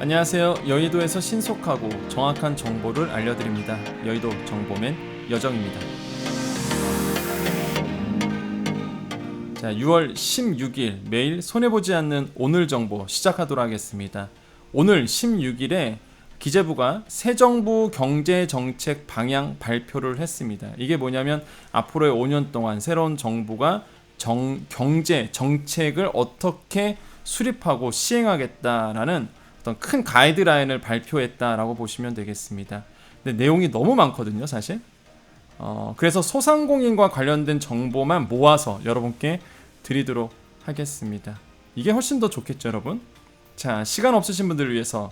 안녕하세요. 여의도에서 신속하고 정확한 정보를 알려드립니다. 여의도 정보맨 여정입니다. 자, 6월 16일 매일 손해보지 않는 오늘 정보 시작하도록 하겠습니다. 오늘 16일에 기재부가 새 정부 경제정책 방향 발표를 했습니다. 이게 뭐냐면 앞으로의 5년 동안 새로운 정부가 경제 정책을 어떻게 수립하고 시행하겠다라는 어떤 큰 가이드라인을 발표했다라고 보시면 되겠습니다. 근데 내용이 너무 많거든요, 사실. 그래서 소상공인과 관련된 정보만 모아서 여러분께 드리도록 하겠습니다. 이게 훨씬 더 좋겠죠, 여러분? 자, 시간 없으신 분들을 위해서,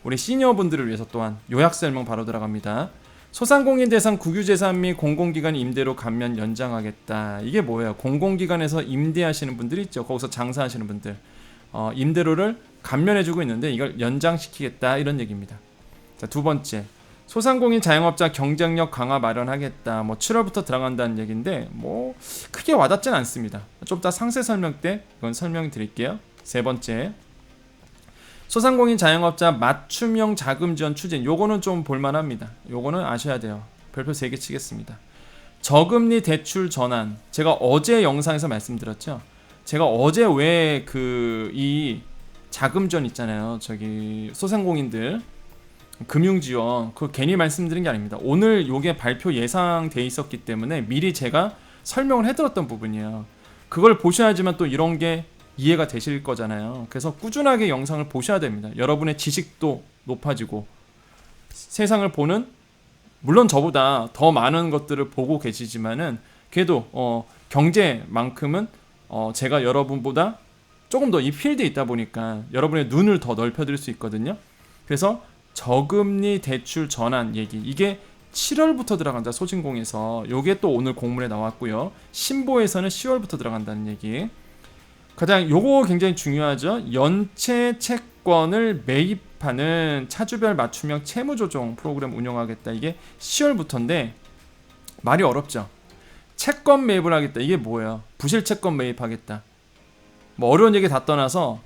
우리 시니어 분들을 위해서 또한 요약 설명 바로 들어갑니다. 소상공인 대상 국유재산 및 공공기관 임대료 감면 연장하겠다. 이게 뭐예요? 공공기관에서 임대하시는 분들 있죠. 거기서 장사하시는 분들. 임대료를 감면해주고 있는데 이걸 연장시키겠다, 이런 얘기입니다. 자, 두 번째, 소상공인 자영업자 경쟁력 강화 마련하겠다. 7월부터 들어간다는 얘기인데 크게 와닿진 않습니다. 좀 이따 상세 설명 때 이건 설명 드릴게요. 세 번째, 소상공인 자영업자 맞춤형 자금 지원 추진. 요거는 좀 볼만합니다. 요거는 아셔야 돼요. 별표 3개 치겠습니다. 저금리 대출 전환. 제가 어제 영상에서 말씀드렸죠. 제가 어제 왜 이 자금 지원 있잖아요. 저기 소상공인들 금융 지원, 그거 괜히 말씀드린 게 아닙니다. 오늘 요게 발표 예상돼 있었기 때문에 미리 제가 설명을 해드렸던 부분이에요. 그걸 보셔야지만 또 이런 게 이해가 되실 거잖아요. 그래서 꾸준하게 영상을 보셔야 됩니다. 여러분의 지식도 높아지고 세상을 보는, 물론 저보다 더 많은 것들을 보고 계시지만은 그래도 경제만큼은 제가 여러분보다 조금 더 이 필드에 있다 보니까 여러분의 눈을 더 넓혀드릴 수 있거든요. 그래서 저금리 대출 전환 얘기, 이게 7월부터 들어간다. 소진공에서 요게 또 오늘 공문에 나왔고요. 신보에서는 10월부터 들어간다는 얘기. 가장 요거 굉장히 중요하죠. 연체 채권을 매입하는 차주별 맞춤형 채무조정 프로그램 운영하겠다. 이게 10월부터인데 말이 어렵죠. 채권 매입을 하겠다. 이게 뭐예요? 부실 채권 매입하겠다. 어려운 얘기 다 떠나서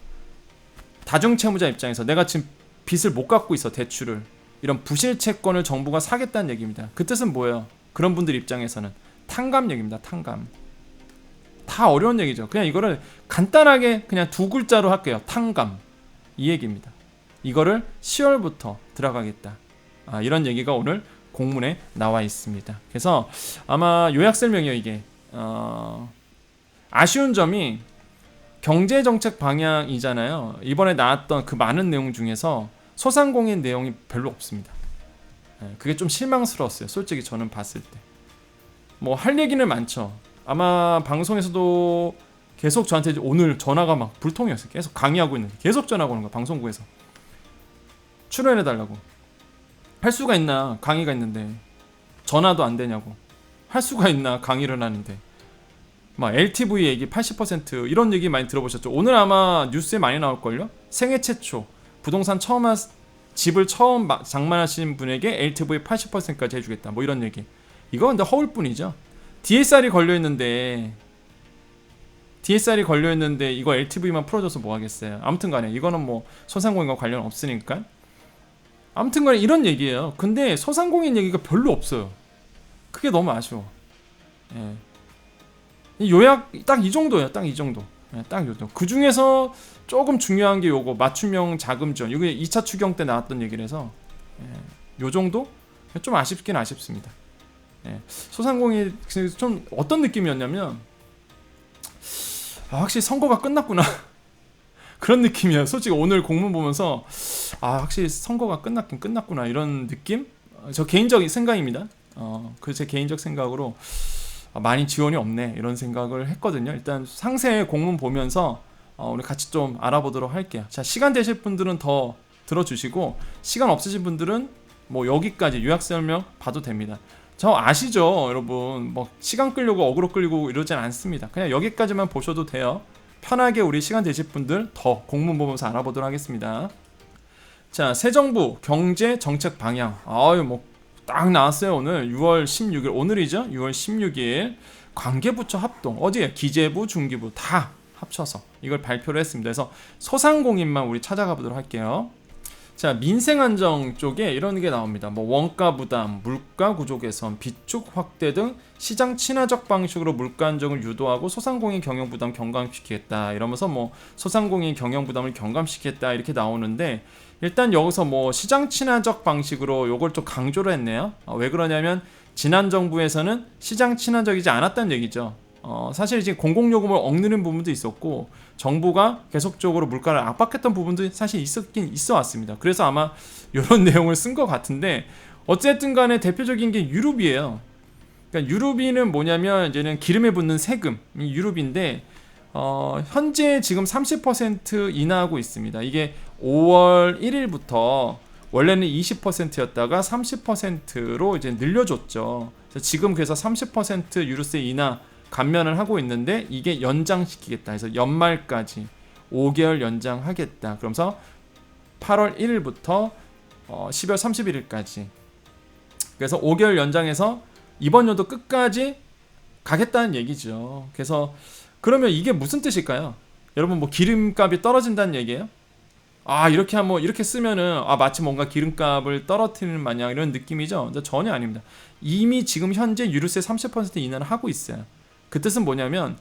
다중채무자 입장에서 내가 지금 빚을 못 갚고 있어, 대출을. 이런 부실 채권을 정부가 사겠다는 얘기입니다. 그 뜻은 뭐예요? 그런 분들 입장에서는 탕감 얘기입니다. 탕감. 다 어려운 얘기죠. 그냥 이거를 간단하게 그냥 두 글자로 할게요. 탕감. 이 얘기입니다. 이거를 10월부터 들어가겠다. 이런 얘기가 오늘 공문에 나와 있습니다. 그래서 아마 요약 설명이에요, 이게. 아쉬운 점이 경제정책 방향이잖아요. 이번에 나왔던 그 많은 내용 중에서 소상공인 내용이 별로 없습니다. 그게 좀 실망스러웠어요. 솔직히 저는 봤을 때. 할 얘기는 많죠. 아마 방송에서도 계속 저한테 오늘 전화가 막 불통이었어요. 계속 강의하고 있는데 계속 전화가 오는 거야. 방송국에서 출연해달라고. 할 수가 있나, 강의가 있는데 전화도 안 되냐고. 할 수가 있나, 강의를 하는데. LTV 얘기 80% 이런 얘기 많이 들어보셨죠? 오늘 아마 뉴스에 많이 나올걸요? 생애 최초 부동산 집을 처음 장만하신 분에게 LTV 80%까지 해주겠다, 이런 얘기. 이거 근데 허울뿐이죠. DSR이 걸려있는데 이거 LTV만 풀어줘서 뭐 하겠어요. 아무튼 간에 이거는 소상공인과 관련 없으니까. 아무튼 간에 이런 얘기예요. 근데 소상공인 얘기가 별로 없어요. 그게 너무 아쉬워. 예. 요약 딱 이 정도예요. 딱 이 정도. 딱 이 정도. 그 중에서 조금 중요한 게 요거 맞춤형 자금 지원. 이게 2차 추경 때 나왔던 얘기라서 요 정도? 좀 아쉽긴 아쉽습니다. 소상공인 좀 어떤 느낌이었냐면 확실히 선거가 끝났구나. 그런 느낌이에요. 솔직히 오늘 공문 보면서 확실히 선거가 끝났긴 끝났구나, 이런 느낌? 저 개인적인 생각입니다. 그 제 개인적 생각으로 많이 지원이 없네, 이런 생각을 했거든요. 일단 상세 공문 보면서 우리 같이 좀 알아보도록 할게요. 자, 시간 되실 분들은 더 들어주시고, 시간 없으신 분들은 여기까지 요약 설명 봐도 됩니다. 저 아시죠, 여러분? 시간 끌려고 어그로 끌리고 이러진 않습니다. 그냥 여기까지만 보셔도 돼요. 편하게 우리 시간 되실 분들 더 공문 보면서 알아보도록 하겠습니다. 자, 새 정부 경제 정책 방향. 딱 나왔어요. 오늘 6월 16일 오늘이죠. 6월 16일 관계부처 합동, 어디에 기재부 중기부 다 합쳐서 이걸 발표를 했습니다. 그래서 소상공인만 우리 찾아가 보도록 할게요. 자, 민생 안정 쪽에 이런 게 나옵니다. 뭐 원가 부담, 물가 구조 개선, 비축 확대 등 시장 친화적 방식으로 물가 안정을 유도하고 소상공인 경영 부담 경감시키겠다. 이러면서 뭐 소상공인 경영 부담을 경감시키겠다 이렇게 나오는데, 일단 여기서 뭐 시장 친화적 방식으로 요걸 좀 강조를 했네요. 왜 그러냐면 지난 정부에서는 시장 친화적이지 않았다는 얘기죠. 사실 지금 공공요금을 억누르는 부분도 있었고 정부가 계속적으로 물가를 압박했던 부분도 사실 있어 왔습니다. 그래서 아마 이런 내용을 쓴 것 같은데, 어쨌든 간에 대표적인 게 유류비예요. 그러니까 유류비는 뭐냐면 이제는 기름에 붙는 세금, 이 유류비인데 현재 지금 30% 인하하고 있습니다. 이게 5월 1일부터 원래는 20%였다가 30%로 이제 늘려줬죠. 지금 그래서 30% 유류세 인하 감면을 하고 있는데, 이게 연장시키겠다 해서 연말까지 5개월 연장하겠다. 그러면서 8월 1일부터 12월 31일까지, 그래서 5개월 연장해서 이번 연도 끝까지 가겠다는 얘기죠. 그래서 그러면 이게 무슨 뜻일까요? 여러분, 뭐 기름값이 떨어진다는 얘기예요? 이렇게 하면, 이렇게 쓰면은 마치 뭔가 기름값을 떨어뜨리는 마냥 이런 느낌이죠. 전혀 아닙니다. 이미 지금 현재 유류세 30% 인하를 하고 있어요. 그 뜻은 뭐냐면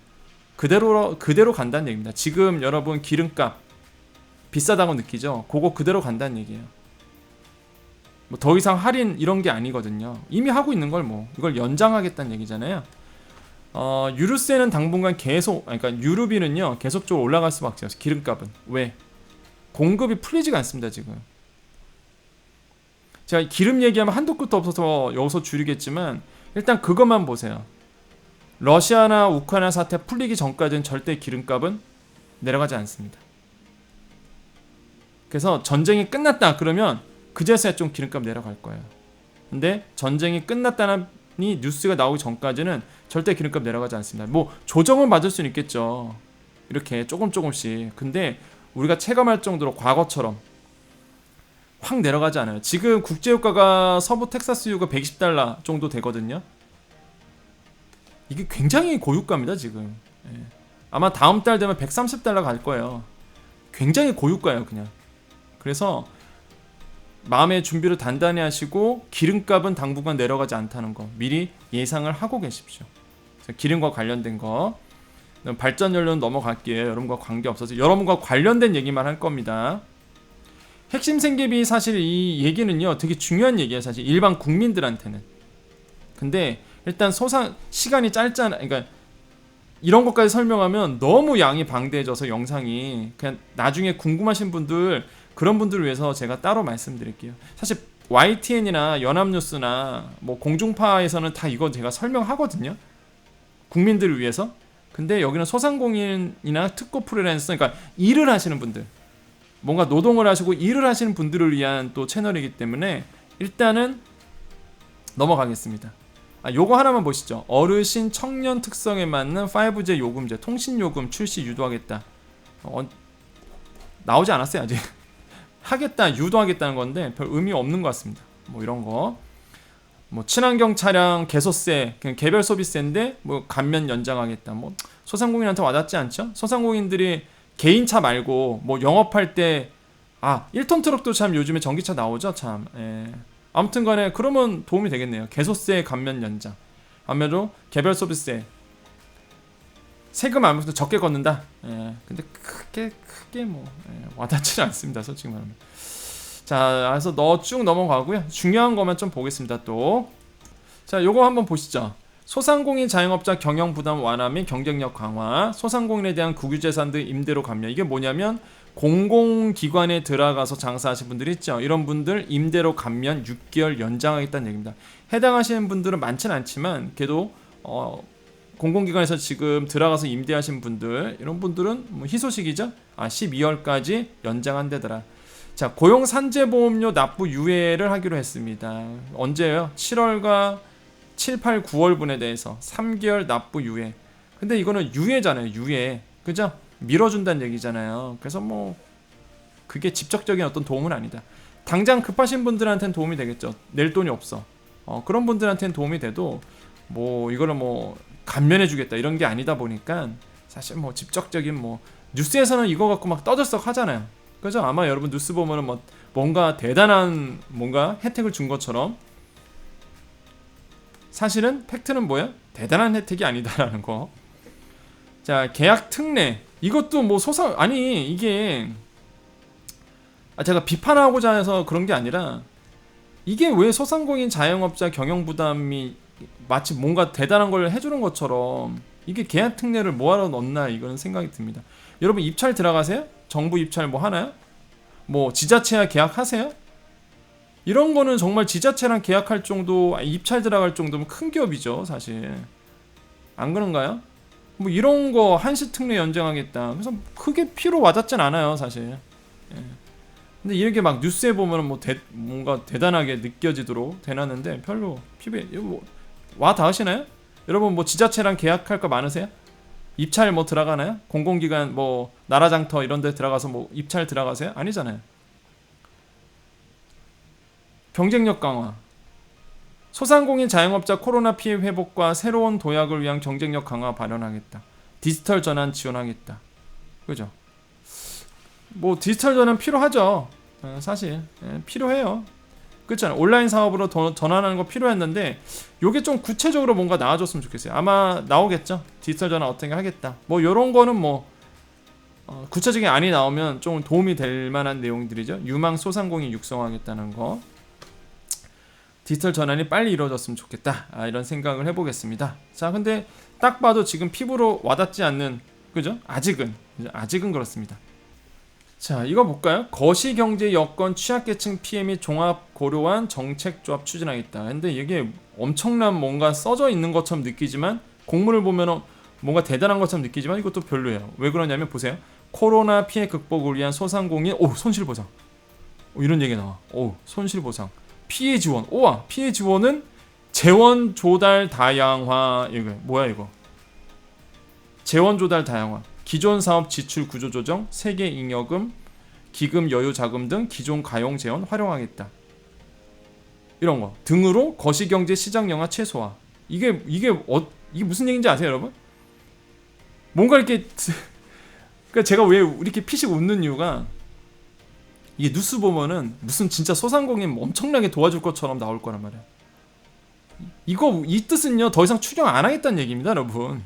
그대로 간다는 얘기입니다. 지금 여러분 기름값 비싸다고 느끼죠? 그거 그대로 간다는 얘기예요. 뭐 더 이상 할인 이런 게 아니거든요. 이미 하고 있는 걸 뭐 이걸 연장하겠다는 얘기잖아요. 유류세는 당분간 계속, 그러니까 유류비는요 계속적으로 올라갈 수밖에 없어요. 기름값은 왜? 공급이 풀리지가 않습니다 지금. 제가 기름 얘기하면 한도 끝도 없어서 여기서 줄이겠지만, 일단 그것만 보세요. 러시아나 우크라이나 사태 풀리기 전까지는 절대 기름값은 내려가지 않습니다. 그래서 전쟁이 끝났다 그러면 그제서야 좀 기름값 내려갈 거예요. 근데 전쟁이 끝났다니 뉴스가 나오기 전까지는 절대 기름값 내려가지 않습니다. 뭐 조정은 받을 수는 있겠죠. 이렇게 조금씩. 근데 우리가 체감할 정도로 과거처럼 확 내려가지 않아요. 지금 국제유가가 서부 텍사스유가 $120 정도 되거든요. 이게 굉장히 고유가입니다 지금. 아마 다음 달 되면 $130 갈 거예요. 굉장히 고유가예요 그냥. 그래서 마음의 준비를 단단히 하시고, 기름값은 당분간 내려가지 않다는 거 미리 예상을 하고 계십시오. 기름과 관련된 거, 발전연료는 넘어갈게요. 여러분과 관계없어서 여러분과 관련된 얘기만 할 겁니다. 핵심 생계비, 사실 이 얘기는요 되게 중요한 얘기예요 사실 일반 국민들한테는. 근데 일단 시간이 짧잖아. 그러니까 이런 것까지 설명하면 너무 양이 방대해져서 영상이, 그냥 나중에 궁금하신 분들, 그런 분들을 위해서 제가 따로 말씀드릴게요. 사실 YTN이나 연합뉴스나 뭐 공중파에서는 다 이거 제가 설명하거든요, 국민들을 위해서. 근데 여기는 소상공인이나 특고 프리랜서, 그러니까 일을 하시는 분들, 뭔가 노동을 하시고 일을 하시는 분들을 위한 또 채널이기 때문에 일단은 넘어가겠습니다. 요거 하나만 보시죠. 어르신 청년 특성에 맞는 5G 요금제, 통신요금 출시 유도하겠다. 나오지 않았어요 아직. 하겠다, 유도하겠다는 건데 별 의미 없는 것 같습니다. 뭐 이런 거, 뭐 친환경 차량 개소세, 그냥 개별 소비세인데 뭐 감면 연장하겠다. 뭐 소상공인한테 와닿지 않죠? 소상공인들이 개인차 말고 뭐 영업할 때 1톤 트럭도 참 요즘에 전기차 나오죠 참. 아무튼 간에 그러면 도움이 되겠네요. 개소세 감면 연장, 아무래도 개별 소비세 세금 아무래도 적게 걷는다. 근데 크게 뭐 와닿지는 않습니다 솔직히 말하면. 자, 그래서 쭉 넘어가고요. 중요한 것만 좀 보겠습니다 또. 자, 요거 한번 보시죠. 소상공인 자영업자 경영 부담 완화 및 경쟁력 강화, 소상공인에 대한 국유재산 등 임대료 감면. 이게 뭐냐면 공공기관에 들어가서 장사하시는 분들 있죠. 이런 분들 임대료 감면 6개월 연장하겠다는 얘기입니다. 해당하시는 분들은 많지는 않지만 그래도 공공기관에서 지금 들어가서 임대하신 분들, 이런 분들은 뭐 희소식이죠. 12월까지 연장한대더라. 자, 고용산재보험료 납부 유예를 하기로 했습니다. 언제예요? 7월과 7, 8, 9월분에 대해서 3개월 납부 유예. 근데 이거는 유예잖아요. 유예. 그죠? 밀어준다는 얘기잖아요. 그래서 뭐 그게 직접적인 어떤 도움은 아니다. 당장 급하신 분들한테는 도움이 되겠죠. 낼 돈이 없어. 그런 분들한테는 도움이 돼도 뭐 이거를 뭐 감면해주겠다 이런 게 아니다 보니까 사실 뭐 직접적인, 뭐 뉴스에서는 이거 갖고 막 떠들썩 하잖아요. 그죠? 아마 여러분 뉴스 보면은 뭐 뭔가 대단한 뭔가 혜택을 준 것처럼, 사실은 팩트는 뭐야? 대단한 혜택이 아니다라는 거. 자, 계약 특례. 이것도 뭐 아니 이게 제가 비판하고자 해서 그런 게 아니라, 이게 왜 소상공인 자영업자 경영 부담이 마치 뭔가 대단한 걸 해주는 것처럼 이게 계약 특례를 뭐하러 넣나, 이거는 생각이 듭니다. 여러분 입찰 들어가세요? 정부 입찰 뭐 하나요? 뭐 지자체와 계약하세요? 이런 거는 정말 지자체랑 계약할 정도, 입찰 들어갈 정도면 큰 기업이죠 사실. 안 그런가요? 뭐 이런 거 한시 특례 연장하겠다, 그래서 크게 피로 와닿진 않아요 사실. 예. 근데 이렇게 막 뉴스에 보면은 뭐 뭔가 대단하게 느껴지도록 대놨는데 별로 피부에 뭐 와 닿으시나요? 여러분 뭐 지자체랑 계약할 거 많으세요? 입찰 뭐 들어가나요? 공공기관 뭐 나라장터 이런 데 들어가서 뭐 입찰 들어가세요? 아니잖아요. 경쟁력 강화. 소상공인 자영업자 코로나 피해 회복과 새로운 도약을 위한 경쟁력 강화 발현하겠다. 디지털 전환 지원하겠다. 그죠? 뭐 디지털 전환 필요하죠. 사실 필요해요. 그렇잖아요. 온라인 사업으로 전환하는 거 필요했는데 요게 좀 구체적으로 뭔가 나와줬으면 좋겠어요. 아마 나오겠죠. 디지털 전환 어떻게 하겠다. 뭐 요런 거는 뭐 구체적인 안이 나오면 좀 도움이 될 만한 내용들이죠. 유망 소상공인 육성하겠다는 거. 디지털 전환이 빨리 이루어졌으면 좋겠다. 이런 생각을 해보겠습니다. 자, 근데 딱 봐도 지금 피부로 와닿지 않는, 그죠? 아직은 그렇습니다. 자, 이거 볼까요? 거시경제 여건 취약계층 피해 및 종합 고려한 정책 조합 추진하겠다. 근데 이게 엄청난 뭔가 써져 있는 것처럼 느끼지만, 공문을 보면 뭔가 대단한 것처럼 느끼지만 이것도 별로예요. 왜 그러냐면 보세요. 코로나 피해 극복을 위한 소상공인 손실보상. 이런 얘기 나와. 손실보상. 피해 지원. 우와, 피해 지원은 재원 조달 다양화. 이거 뭐야 이거? 재원 조달 다양화. 기존 사업 지출 구조 조정, 세계 잉여금, 기금 여유 자금 등 기존 가용 재원 활용하겠다. 이런 거 등으로 거시경제 시장 영하 최소화. 이게 무슨 얘기인지 아세요, 여러분? 뭔가 이렇게 그러니까 제가 왜 이렇게 피식 웃는 이유가, 이게 뉴스 보면은 무슨 진짜 소상공인 엄청나게 도와줄 것처럼 나올 거란 말이야. 이 뜻은요, 더 이상 추경 안 하겠다는 얘기입니다, 여러분.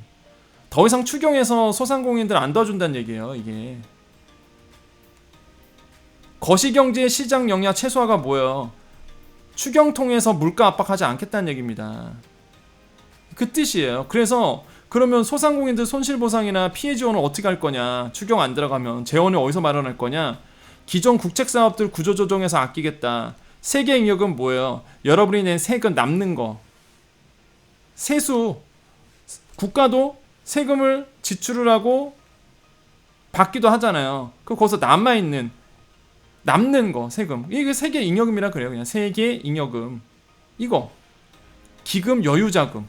더 이상 추경해서 소상공인들 안 도와준다는 얘기예요, 이게. 거시경제 시장 영향 최소화가 뭐예요? 추경 통해서 물가 압박하지 않겠다는 얘기입니다. 그 뜻이에요. 그래서 그러면 소상공인들 손실보상이나 피해 지원을 어떻게 할 거냐? 추경 안 들어가면 재원을 어디서 마련할 거냐? 기존 국책사업들 구조조정해서 아끼겠다. 세계잉여금 뭐예요? 여러분이 낸 세금 남는 거. 세수. 국가도 세금을 지출을 하고 받기도 하잖아요. 거기서 남아있는 남는 거 세금. 이게 세계잉여금이라 그래요. 그냥 세계잉여금. 이거 기금 여유자금.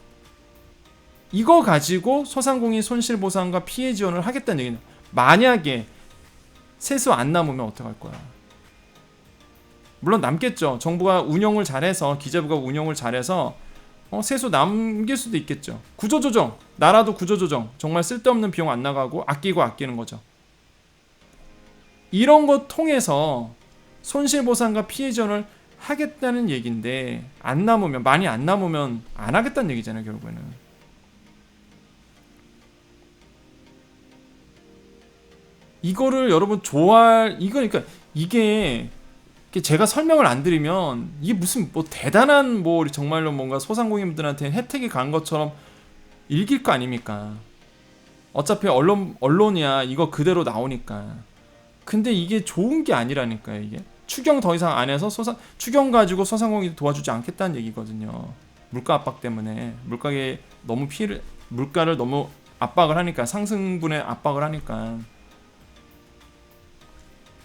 이거 가지고 소상공인 손실보상과 피해 지원을 하겠다는 얘기는, 만약에 세수 안 남으면 어떡할 거야? 물론 남겠죠. 정부가 운영을 잘해서, 기재부가 운영을 잘해서 세수 남길 수도 있겠죠. 구조조정, 나라도 구조조정, 정말 쓸데없는 비용 안 나가고 아끼는 거죠. 이런 거 통해서 손실보상과 피해 지원을 하겠다는 얘기인데, 많이 안 남으면 안 하겠다는 얘기잖아요, 결국에는. 이거를 여러분 그러니까 이게 제가 설명을 안 드리면 이게 무슨 뭐 대단한 뭐 정말로 뭔가 소상공인분들한테 혜택이 간 것처럼 읽힐 거 아닙니까? 어차피 언론이야 이거 그대로 나오니까. 근데 이게 좋은 게 아니라니까요. 이게 추경 더 이상 안 해서 추경 가지고 소상공인 도와주지 않겠다는 얘기거든요. 물가 압박 때문에 물가를 너무 압박을 하니까, 상승분의 압박을 하니까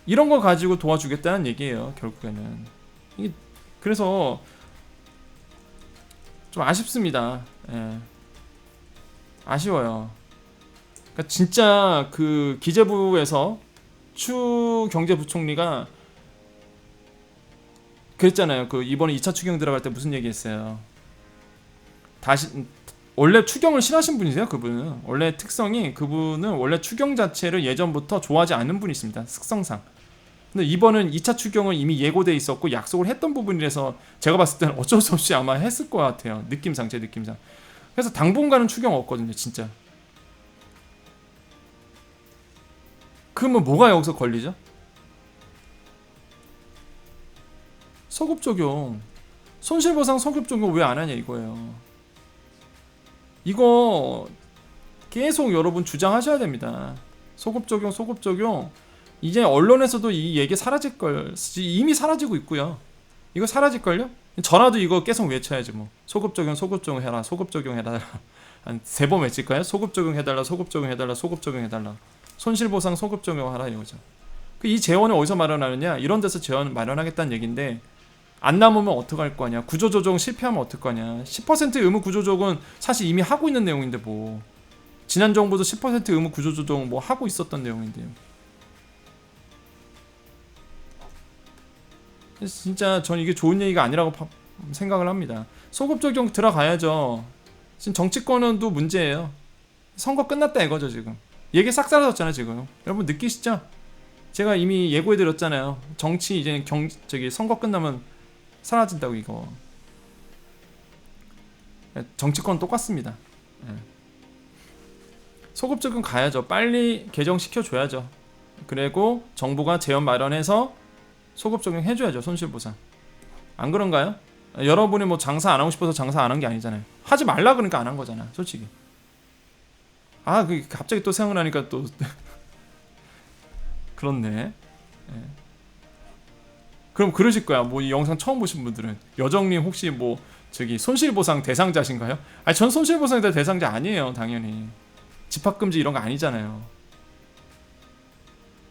이런 거 가지고 도와주겠다는 얘기예요, 결국에는. 그래서 좀 아쉽습니다. 예. 아쉬워요. 그러니까 진짜 그 기재부에서 추 경제부총리가 그랬잖아요. 그 이번에 2차 추경 들어갈 때 무슨 얘기했어요? 원래 추경을 싫어하신 분이세요, 그분은. 원래 특성이, 그분은 원래 추경 자체를 예전부터 좋아하지 않는 분이십니다, 특성상. 근데 이번은 2차 추경은 이미 예고돼 있었고 약속을 했던 부분이라서 제가 봤을 때는 어쩔 수 없이 아마 했을 것 같아요. 느낌상 제 느낌상. 그래서 당분간은 추경 없거든요, 진짜. 그러면 뭐가 여기서 걸리죠? 소급 적용. 손실보상 소급 적용 왜 안 하냐 이거예요. 이거 계속 여러분 주장하셔야 됩니다. 소급 적용, 소급 적용. 이제 언론에서도 이 얘기 사라질 걸. 이미 사라지고 있고요. 이거 사라질 걸요? 전화도 이거 계속 외쳐야지 뭐. 소급 적용, 소급 적용 해라. 소급 적용 해달라. 한 3번 외칠까요? 소급 적용 해달라. 소급 적용 해달라. 소급 적용 해달라. 손실보상 소급 적용하라 이거죠. 이 재원을 어디서 마련하느냐? 이런 데서 재원 마련하겠다는 얘기인데 안 남으면 어떡할 거냐? 구조조정 실패하면 어떡 거냐? 10% 의무 구조조정은 사실 이미 하고 있는 내용인데 뭐 지난 정부도 10% 의무 구조조정 뭐 하고 있었던 내용인데요. 그래서 진짜 전 이게 좋은 얘기가 아니라고 생각을 합니다. 소급 적용 들어가야죠. 지금 정치권은도 문제예요. 선거 끝났다 이거죠 지금. 얘기 싹 사라졌잖아요 지금. 여러분 느끼시죠? 제가 이미 예고해드렸잖아요. 정치 이제 선거 끝나면 사라진다고 이거. 정치권 똑같습니다. 소급 적용 가야죠. 빨리 개정시켜줘야죠. 그리고 정부가 재원 마련해서 소급 적용 해줘야죠. 손실보상. 안 그런가요? 여러분이 뭐 장사 안 하고 싶어서 장사 안 한 게 아니잖아요. 하지 말라 그러니까 안 한 거잖아. 솔직히. 아, 그 갑자기 또 생각나니까 또 그렇네. 그럼 그러실 거야. 뭐 이 영상 처음 보신 분들은 여정님 혹시 뭐 저기 손실보상 대상자신가요? 아니 전 손실보상 대상자 아니에요. 당연히 집합금지 이런 거 아니잖아요.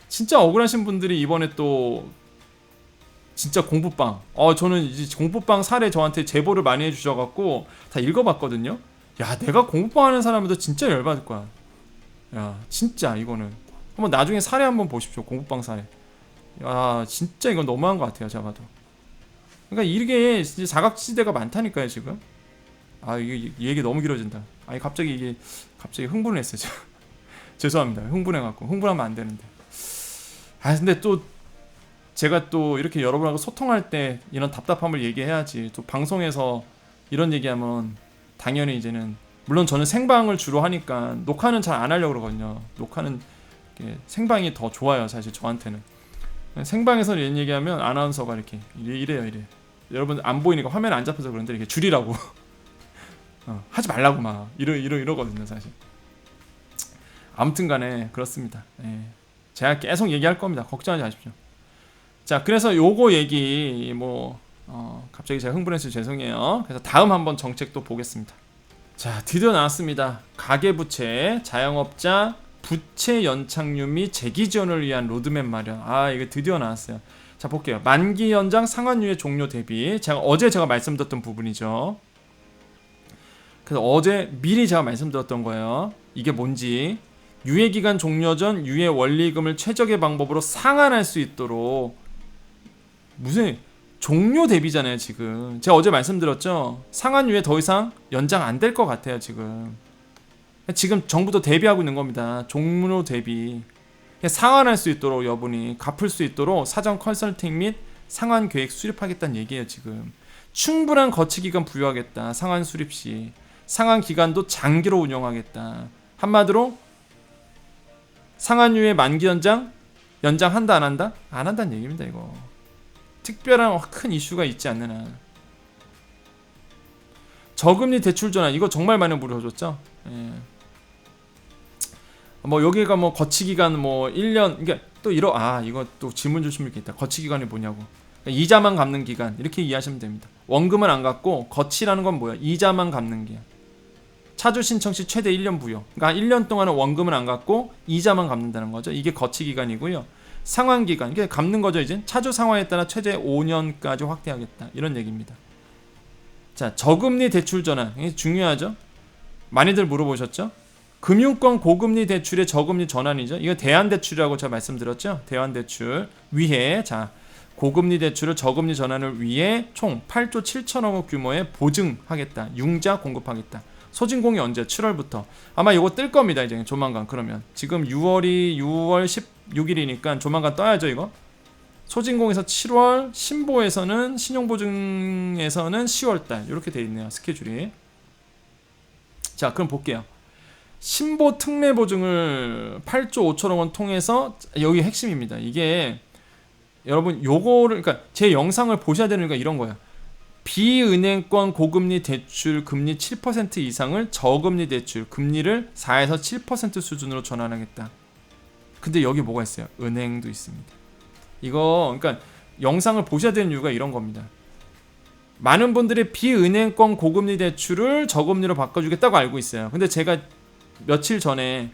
진짜 억울하신 분들이 이번에 또 진짜 공부방. 저는 이제 공부방 사례 저한테 제보를 많이 해주셔갖고 다 읽어봤거든요. 야 내가 공부방 하는 사람들도 진짜 열받을 거야. 야 진짜 이거는 한번 나중에 사례 한번 보십시오. 공부방 사례. 야 진짜 이건 너무한 것 같아요. 제가 봐도. 그러니까 이게 이제 사각지대가 많다니까요 지금. 이게 이 얘기 너무 길어진다. 갑자기 흥분을 했어요. 죄송합니다. 흥분해갖고 흥분하면 안 되는데. 근데 또 제가 또 이렇게 여러분하고 소통할 때 이런 답답함을 얘기해야지. 또 방송에서 이런 얘기하면 당연히 이제는 물론 저는 생방을 주로 하니까 녹화는 잘 안 하려고 그러거든요. 녹화는 생방이 더 좋아요. 사실 저한테는. 생방에서 이런 얘기하면 아나운서가 이래요. 여러분 안 보이니까 화면 안 잡혀서 그런데 이렇게 줄이라고 하지 말라고 막 이러거든요 사실. 아무튼간에 그렇습니다. 제가 계속 얘기할 겁니다. 걱정하지 마십시오. 자 그래서 요거 얘기 갑자기 제가 흥분해서 죄송해요. 그래서 다음 한번 정책도 보겠습니다. 자 드디어 나왔습니다. 가계부채 자영업자 부채 연착륙 및 재기 지원을 위한 로드맵 마련. 이게 드디어 나왔어요. 자 볼게요. 만기 연장 상환유예 종료 대비. 어제 제가 말씀드렸던 부분이죠. 그래서 어제 미리 제가 말씀드렸던 거예요. 이게 뭔지. 유예기간 종료 전 유예 원리금을 최적의 방법으로 상환할 수 있도록. 무슨 종료 대비잖아요 지금. 제가 어제 말씀드렸죠. 상환유예 더 이상 연장 안 될 것 같아요 지금. 정부도 대비하고 있는 겁니다. 종료 대비. 상환할 수 있도록 여분이 갚을 수 있도록 사전 컨설팅 및 상환 계획 수립하겠다는 얘기예요 지금. 충분한 거치기간 부여하겠다. 상환 수립 시. 상환 기간도 장기로 운영하겠다. 한마디로 상환유예 만기 연장한다 안 한다? 안 한다는 얘기입니다 이거. 특별한 큰 이슈가 있지 않는 한. 저금리 대출 전환 이거 정말 많이 물어줬죠. 여기가 거치기간 1년 그러니까 또 이거 또 질문 주시면 있겠다. 거치기간이 뭐냐고. 그러니까 이자만 갚는 기간 이렇게 이해하시면 됩니다. 원금은 안 갚고 거치라는 건 뭐야? 이자만 갚는 기간. 차주 신청 시 최대 1년 부여. 그러니까 1년 동안은 원금은 안 갚고 이자만 갚는다는 거죠. 이게 거치기간이고요. 상환기간 이게 갚는 거죠. 이제 차주 상황에 따라 최대 5년까지 확대하겠다 이런 얘기입니다. 자 저금리 대출 전환 이게 중요하죠. 많이들 물어보셨죠. 금융권 고금리 대출의 저금리 전환이죠. 이거 대안대출이라고 제가 말씀드렸죠. 대안대출 위해 고금리 대출을 저금리 전환을 위해 총 8조 7천억 원 규모의 보증하겠다. 융자 공급하겠다. 소진공이 언제? 7월부터. 아마 이거 뜰 겁니다. 이제 조만간. 그러면 지금 6월 16일이니까 조만간 떠야죠 이거. 소진공에서 7월, 신보에서는 신용보증에서는 10월달 이렇게 돼 있네요. 스케줄이. 자, 그럼 볼게요. 신보 특례보증을 8조 5천억 원 통해서 여기 핵심입니다. 이게 여러분 요거를 그러니까 제 영상을 보셔야 되는 이유가 이런 거예요. 비은행권 고금리 대출 금리 7% 이상을 저금리 대출 금리를 4에서 7% 수준으로 전환하겠다. 근데 여기 뭐가 있어요? 은행도 있습니다. 이거 그러니까 영상을 보셔야 되는 이유가 이런 겁니다. 많은 분들이 비은행권 고금리 대출을 저금리로 바꿔주겠다고 알고 있어요. 근데 제가 며칠 전에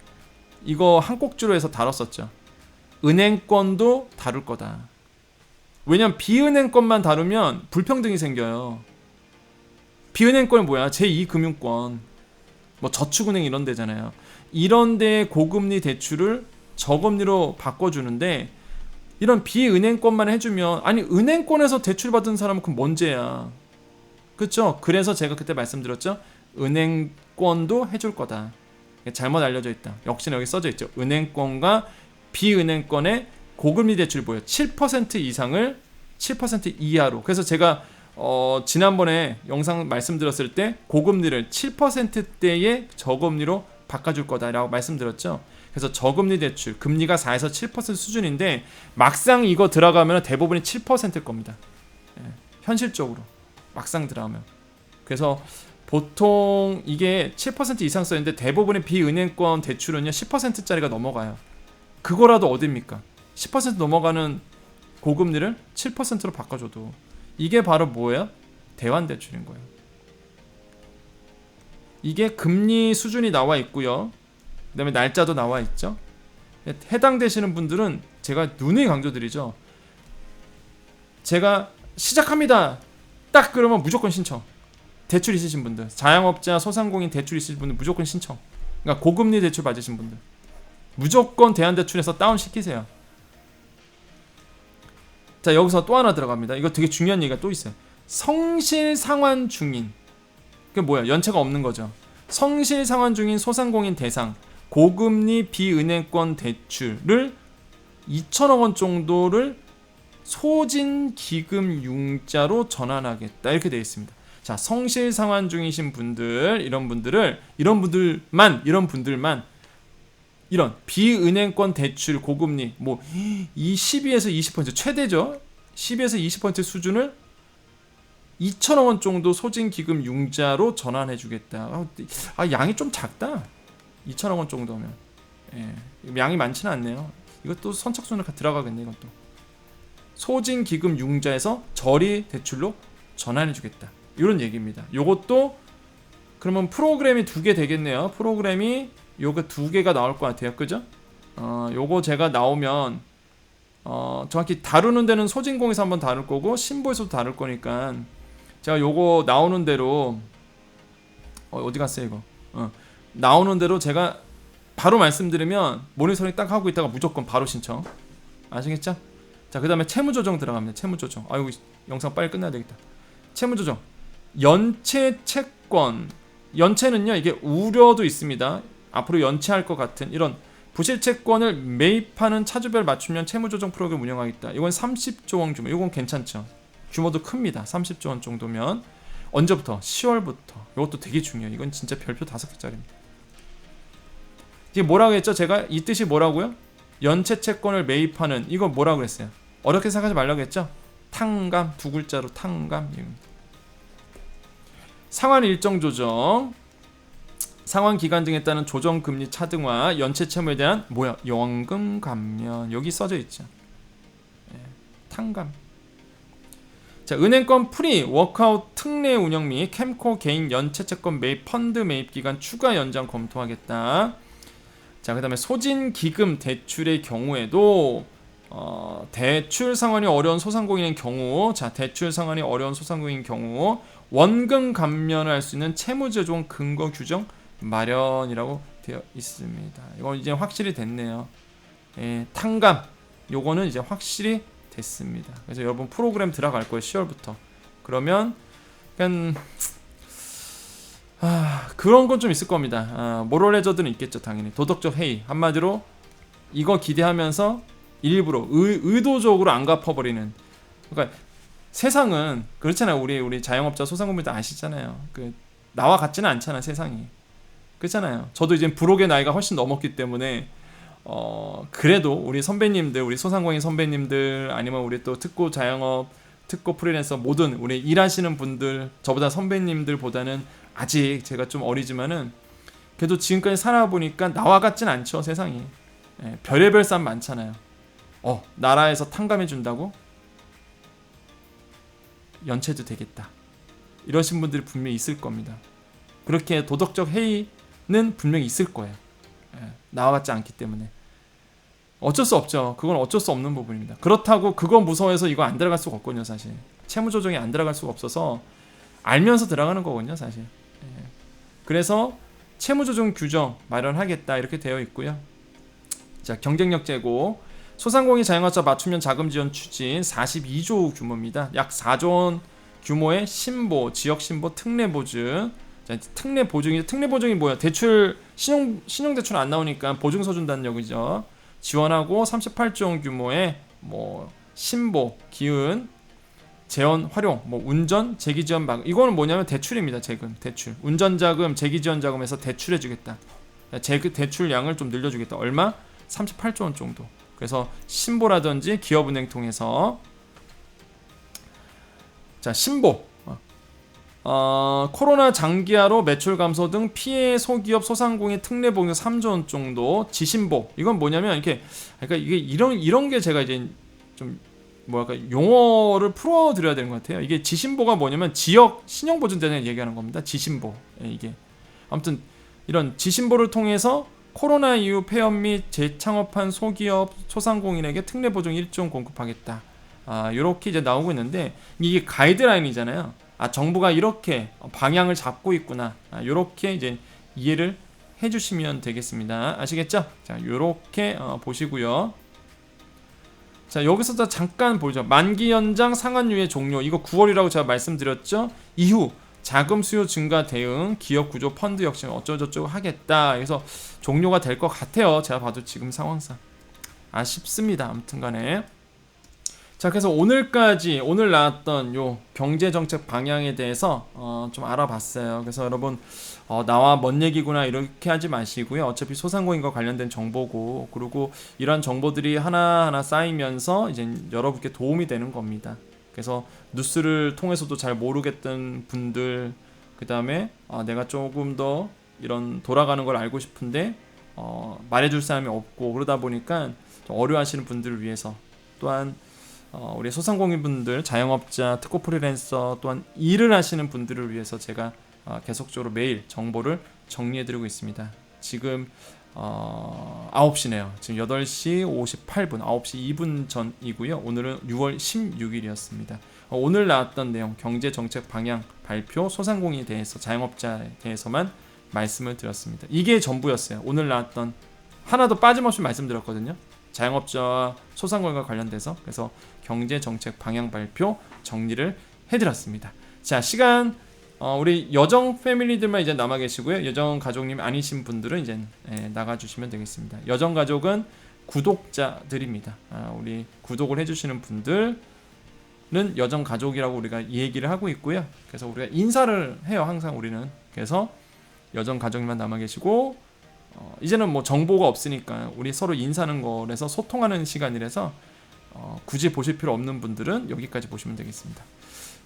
이거 한 꼭지로 해서 다뤘었죠. 은행권도 다룰 거다. 왜냐면 비은행권만 다루면 불평등이 생겨요. 비은행권이 뭐야? 제2금융권, 뭐 저축은행 이런 데잖아요. 이런 데의 고금리 대출을 저금리로 바꿔주는데 이런 비은행권만 해주면 아니 은행권에서 대출 받은 사람은 그럼 뭔 죄야? 그렇죠? 그래서 제가 그때 말씀드렸죠. 은행권도 해줄 거다. 잘못 알려져 있다. 역시나 여기 써져 있죠. 은행권과 비은행권의 고금리 대출 보여 7% 이상을 7% 이하로. 그래서 제가 지난번에 영상 말씀드렸을 때 고금리를 7%대의 저금리로 바꿔줄 거다라고 말씀드렸죠. 그래서 저금리 대출 금리가 4에서 7% 수준인데 막상 이거 들어가면 대부분이 7%일 겁니다. 예, 현실적으로 막상 들어가면. 그래서 보통 이게 7% 이상 써있는데 대부분의 비은행권 대출은요 10%짜리가 넘어가요. 그거라도 어딥니까? 10% 넘어가는 고금리를 7%로 바꿔줘도 이게 바로 뭐예요? 대환대출인 거예요. 이게 금리 수준이 나와 있고요. 그 다음에 날짜도 나와 있죠. 해당되시는 분들은 제가 누누이 강조드리죠. 제가 시작합니다. 딱 그러면 무조건 신청. 대출 있으신 분들, 자영업자, 소상공인 대출 있으신 분들 무조건 신청. 그러니까 고금리 대출 받으신 분들 무조건 대환대출에서 다운 시키세요. 자, 여기서 또 하나 들어갑니다. 이거 되게 중요한 얘기가 또 있어요. 성실상환 중인. 그게 뭐야? 연체가 없는 거죠. 성실상환 중인 소상공인 대상 고금리 비은행권 대출을 2천억 원 정도를 소진기금융자로 전환하겠다. 이렇게 되어 있습니다. 자, 성실상환 중이신 분들, 이런 분들만 이런 비은행권 대출 고금리 뭐 12에서 20% 최대죠. 12에서 20% 수준을 2천억 원 정도 소진기금융자로 전환해주겠다. 양이 좀 작다. 2천억 원 정도면. 예, 양이 많지는 않네요. 이것도 선착순으로 들어가겠네. 이것도 소진기금융자에서 저리 대출로 전환해주겠다. 이런 얘기입니다. 요것도 그러면 프로그램이 2개 되겠네요. 프로그램이 요거 2개가 나올 것 같아요. 그죠? 요거 제가 나오면 정확히 다루는 데는 소진공에서 한번 다룰 거고 신보에서도 다룰 거니까 제가 요거 나오는 대로 어디 갔어요 이거? 나오는 대로 제가 바로 말씀드리면 모니터링 딱 하고 있다가 무조건 바로 신청. 아시겠죠? 자, 그 다음에 채무조정 들어갑니다. 채무조정. 아이고, 영상 빨리 끝내야 되겠다. 채무조정. 연체 채권. 연체는요, 이게 우려도 있습니다. 앞으로 연체할 것 같은 이런 부실채권을 매입하는 차주별 맞춤형 채무조정 프로그램 운영하겠다. 이건 30조 원 규모. 이건 괜찮죠. 규모도 큽니다. 30조 원 정도면. 언제부터? 10월부터. 이것도 되게 중요해요. 이건 진짜 별표 5개짜리입니다. 이게 뭐라고 했죠? 제가 이 뜻이 뭐라고요? 연체 채권을 매입하는 이거 뭐라고 그랬어요? 어렵게 생각하지 말라고 했죠? 탕감, 2글자로 탕감. 상환 일정 조정, 상환 기간 등에 따른 조정 금리 차등화, 연체 채무에 대한 연금 감면. 여기 써져 있죠. 탕감. 자, 은행권 프리 워크아웃 특례 운영 및 캠코 개인 연체 채권 매입 펀드 매입 기간 추가 연장 검토하겠다. 자, 그 다음에 소진 기금 대출의 경우에도 대출 상환이 어려운 소상공인의 경우, 자, 대출 상환이 어려운 소상공인의 경우 원금 감면을 할 수 있는 채무조정 근거 규정 마련이라고 되어 있습니다. 이건 이제 확실히 됐네요. 예, 탕감 요거는 이제 확실히 됐습니다. 그래서 여러분 프로그램 들어갈 거예요. 10월부터. 그러면 그냥 그런 건 좀 있을 겁니다. 모럴 해저드는 있겠죠. 당연히 도덕적 해이. 한마디로 이거 기대하면서 일부러 의도적으로 안 갚아버리는. 그러니까 세상은 그렇잖아요. 우리 자영업자 소상공인들 아시잖아요. 그 나와 같지는 않잖아 세상이. 그렇잖아요. 저도 이제 불혹의 나이가 훨씬 넘었기 때문에 그래도 우리 선배님들, 우리 소상공인 선배님들, 아니면 우리 또 특고 자영업, 특고 프리랜서 모든 우리 일하시는 분들, 저보다 선배님들보다는 아직 제가 좀 어리지만은 그래도 지금까지 살아보니까 나와 같진 않죠 세상이. 예, 별의별 쌈 많잖아요. 나라에서 탕감해 준다고 연체도 되겠다 이러신 분들이 분명히 있을 겁니다. 그렇게 도덕적 해이는 분명히 있을 거예요. 예, 나와 같지 않기 때문에 어쩔 수 없죠. 그건 어쩔 수 없는 부분입니다. 그렇다고 그거 무서워해서 이거 안 들어갈 수가 없거든요 사실. 채무조정이 안 들어갈 수가 없어서 알면서 들어가는 거거든요 사실. 예. 그래서 채무조정 규정 마련하겠다 이렇게 되어 있고요. 자, 경쟁력 제고, 소상공인 자영업자 맞춤형 자금 지원 추진 42조 규모입니다. 약 4조 원 규모의 신보, 지역 신보 특례 보증. 자, 특례 보증이 뭐야? 대출 신용 대출 안 나오니까 보증서 준다는 얘기죠. 지원하고 38조 원 규모의 뭐 신보, 기은, 재원 활용, 뭐 운전, 재기 지원 방. 이거는 뭐냐면 대출입니다. 대출. 운전 자금, 재기 지원 자금에서 대출해 주겠다. 대출량을 좀 늘려 주겠다. 얼마? 38조 원 정도. 그래서 신보라든지 기업은행 통해서. 자, 신보. 코로나 장기화로 매출 감소 등 피해 소기업 소상공인 특례 보증 3조 원 정도. 지신보. 이건 뭐냐면 그러니까 이게 이런 게 제가 이제 좀 뭐랄까 용어를 풀어드려야 되는 것 같아요. 이게 지신보가 뭐냐면 지역 신용보증자를 얘기하는 겁니다. 지신보. 이게 아무튼 이런 지신보를 통해서 코로나 이후 폐업 및 재창업한 소기업 소상공인에게 특례 보증 1조 원 공급하겠다. 이렇게 이제 나오고 있는데 이게 가이드라인이잖아요. 정부가 이렇게 방향을 잡고 있구나. 이렇게 이제 이해를 해주시면 되겠습니다. 아시겠죠? 자, 이렇게 보시고요. 자, 여기서 잠깐 보죠. 만기 연장 상환유예 종료. 이거 9월이라고 제가 말씀드렸죠. 이후 자금 수요 증가 대응, 기업 구조 펀드 역시 어쩌고저쩌고 하겠다. 그래서 종료가 될 것 같아요. 제가 봐도 지금 상황상 아쉽습니다. 아무튼간에. 자, 그래서 오늘 나왔던 요 경제정책 방향에 대해서 좀 알아봤어요. 그래서 여러분 나와 먼 얘기구나 이렇게 하지 마시고요. 어차피 소상공인과 관련된 정보고, 그리고 이런 정보들이 하나하나 쌓이면서 이제 여러분께 도움이 되는 겁니다. 그래서 뉴스를 통해서도 잘 모르겠던 분들, 그 다음에 내가 조금 더 이런 돌아가는 걸 알고 싶은데 말해줄 사람이 없고 그러다 보니까 좀 어려워하시는 분들을 위해서, 또한 우리 소상공인 분들, 자영업자, 특고 프리랜서, 또한 일을 하시는 분들을 위해서 제가 계속적으로 매일 정보를 정리해드리고 있습니다. 지금 9시네요. 지금 8시 58분, 9시 2분 전이고요. 오늘은 6월 16일이었습니다. 오늘 나왔던 내용, 경제정책 방향 발표, 소상공인에 대해서, 자영업자에 대해서만 말씀을 드렸습니다. 이게 전부였어요. 오늘 나왔던 하나도 빠짐없이 말씀드렸거든요. 자영업자와 소상공인과 관련돼서. 그래서 경제정책 방향 발표 정리를 해드렸습니다. 자, 시간 우리 여정 패밀리들만 이제 남아 계시고요. 여정 가족님 아니신 분들은 이제 나가주시면 되겠습니다. 여정 가족은 구독자들입니다. 우리 구독을 해주시는 분들은 여정 가족이라고 우리가 이 얘기를 하고 있고요. 그래서 우리가 인사를 해요. 항상 우리는. 그래서 여정 가족님만 남아 계시고, 이제는 뭐 정보가 없으니까 우리 서로 인사하는 거라서 소통하는 시간이라서 굳이 보실 필요 없는 분들은 여기까지 보시면 되겠습니다.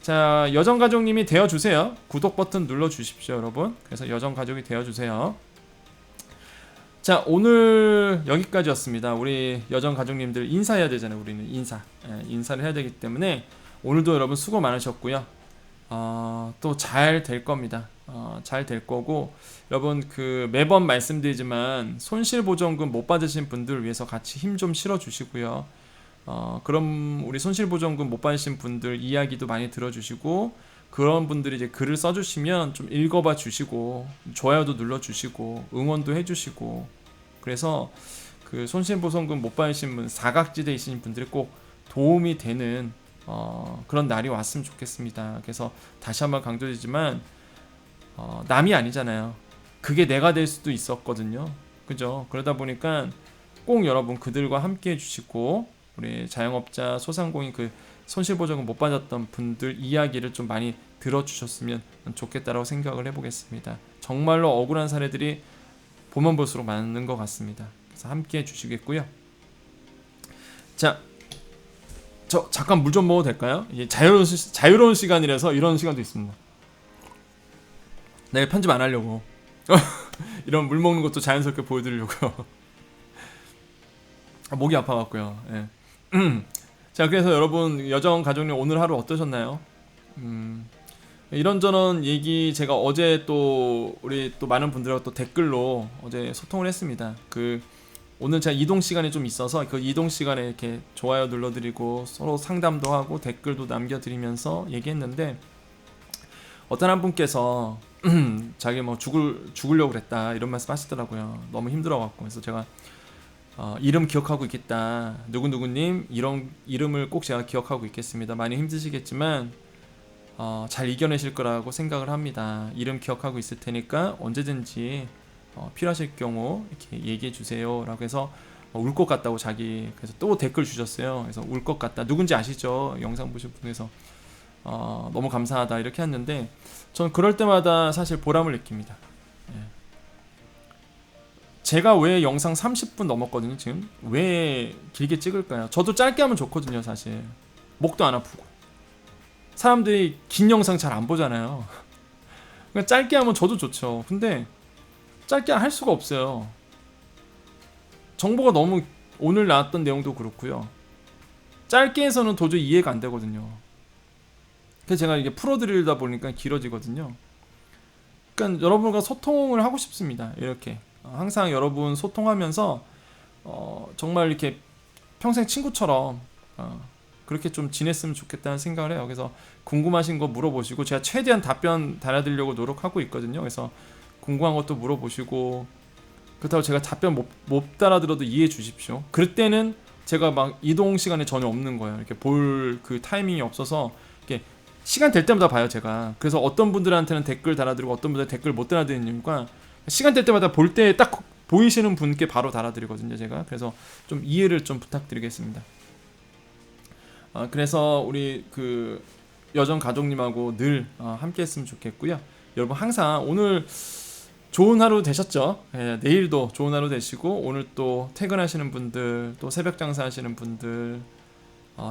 자, 여정가족님이 되어주세요. 구독 버튼 눌러주십시오 여러분. 그래서 여정가족이 되어주세요. 자, 오늘 여기까지였습니다. 우리 여정가족님들 인사해야 되잖아요. 우리는 인사를 해야 되기 때문에 오늘도 여러분 수고 많으셨고요. 또 잘 될 겁니다. 잘 될 거고, 여러분 그 매번 말씀드리지만 손실보전금 못 받으신 분들을 위해서 같이 힘 좀 실어주시고요. 그럼 우리 손실보전금 못 받으신 분들 이야기도 많이 들어주시고, 그런 분들이 이제 글을 써주시면 좀 읽어봐 주시고, 좋아요도 눌러주시고, 응원도 해주시고, 그래서 그 손실보전금 못 받으신 분, 사각지대에 있으신 분들이 꼭 도움이 되는 그런 날이 왔으면 좋겠습니다. 그래서 다시 한번 강조드리지만 남이 아니잖아요. 그게 내가 될 수도 있었거든요. 그죠? 그러다 보니까 꼭 여러분 그들과 함께 해주시고 우리 자영업자 소상공인 그 손실보전금 못 받았던 분들 이야기를 좀 많이 들어주셨으면 좋겠다라고 생각을 해보겠습니다. 정말로 억울한 사례들이 보면 볼수록 많은 것 같습니다. 그래서 함께 해주시겠고요. 자, 저 잠깐 물 좀 먹어도 될까요? 이게 자유로운 시간이라서 이런 시간도 있습니다. 내가 편집 안 하려고 이런 물 먹는 것도 자연스럽게 보여드리려고요. 목이 아파갖고요. 예. 자, 그래서 여러분 여정 가족님 오늘 하루 어떠셨나요? 이런저런 얘기 제가 어제 또 우리 또 많은 분들하고 또 댓글로 어제 소통을 했습니다. 그 오늘 제가 이동 시간이 좀 있어서 그 이동 시간에 이렇게 좋아요 눌러드리고 서로 상담도 하고 댓글도 남겨드리면서 얘기했는데 어떤 한 분께서 자기 뭐 죽으려고 그랬다 이런 말씀 하시더라고요. 너무 힘들어갖고. 그래서 제가 이름 기억하고 있겠다. 누구누구님 이런 이름을 꼭 제가 기억하고 있겠습니다. 많이 힘드시겠지만 잘 이겨내실 거라고 생각을 합니다. 이름 기억하고 있을 테니까 언제든지 필요하실 경우 이렇게 얘기해 주세요 라고 해서 울 것 같다고 자기 그래서 또 댓글 주셨어요. 그래서 울 것 같다. 누군지 아시죠? 영상 보신 분에서 너무 감사하다 이렇게 했는데 저는 그럴 때마다 사실 보람을 느낍니다. 예. 제가 왜 영상 30분 넘었거든요. 지금 왜 길게 찍을까요? 저도 짧게 하면 좋거든요. 사실 목도 안 아프고 사람들이 긴 영상 잘 안 보잖아요. 그러니까 짧게 하면 저도 좋죠. 근데 짧게 할 수가 없어요. 정보가 너무 오늘 나왔던 내용도 그렇고요. 짧게 해서는 도저히 이해가 안 되거든요. 그래서 제가 이게 풀어드리다 보니까 길어지거든요. 그러니까 여러분과 소통을 하고 싶습니다. 이렇게 항상 여러분 소통하면서 정말 이렇게 평생 친구처럼 그렇게 좀 지냈으면 좋겠다는 생각을 해요. 그래서 궁금하신 거 물어보시고 제가 최대한 답변 달아드리려고 노력하고 있거든요. 그래서 궁금한 것도 물어보시고 그렇다고 제가 답변 못 달아들어도 이해해 주십시오. 그때는 제가 막 이동 시간에 전혀 없는 거예요. 이렇게 볼 그 타이밍이 없어서 이렇게 시간 될 때마다 봐요 제가. 그래서 어떤 분들한테는 댓글 달아드리고 어떤 분들은 댓글 못 달아드리는 이유가 시간 될 때마다 볼 때 딱 보이시는 분께 바로 달아드리거든요 제가. 그래서 좀 이해를 좀 부탁드리겠습니다. 그래서 우리 그 여정 가족님하고 늘 함께 했으면 좋겠고요. 여러분 항상 오늘 좋은 하루 되셨죠? 예, 내일도 좋은 하루 되시고 오늘 또 퇴근하시는 분들 또 새벽 장사하시는 분들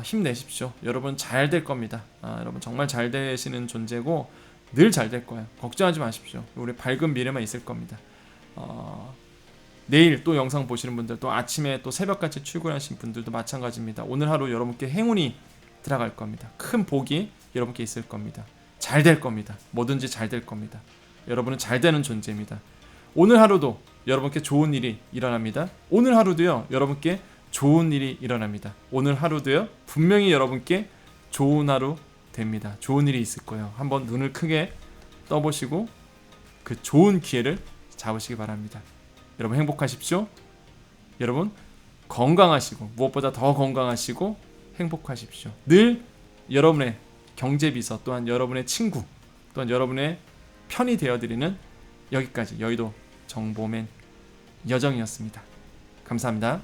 힘내십시오. 여러분 잘 될 겁니다. 여러분 정말 잘 되시는 존재고 늘 잘 될 거예요. 걱정하지 마십시오. 우리 밝은 미래만 있을 겁니다. 내일 또 영상 보시는 분들 또 아침에 또 새벽같이 출근하신 분들도 마찬가지입니다. 오늘 하루 여러분께 행운이 들어갈 겁니다. 큰 복이 여러분께 있을 겁니다. 잘 될 겁니다. 뭐든지 잘 될 겁니다. 여러분은 잘 되는 존재입니다. 오늘 하루도 여러분께 좋은 일이 일어납니다. 오늘 하루도요 여러분께 좋은 일이 일어납니다. 오늘 하루도요 분명히 여러분께 좋은 하루 됩니다. 좋은 일이 있을 거예요. 한번 눈을 크게 떠보시고 그 좋은 기회를 잡으시기 바랍니다. 여러분 행복하십시오. 여러분 건강하시고 무엇보다 더 건강하시고 행복하십시오. 늘 여러분의 경제비서 또한 여러분의 친구 또한 여러분의 편이 되어드리는 여기까지 여의도 정보맨 여정이었습니다. 감사합니다.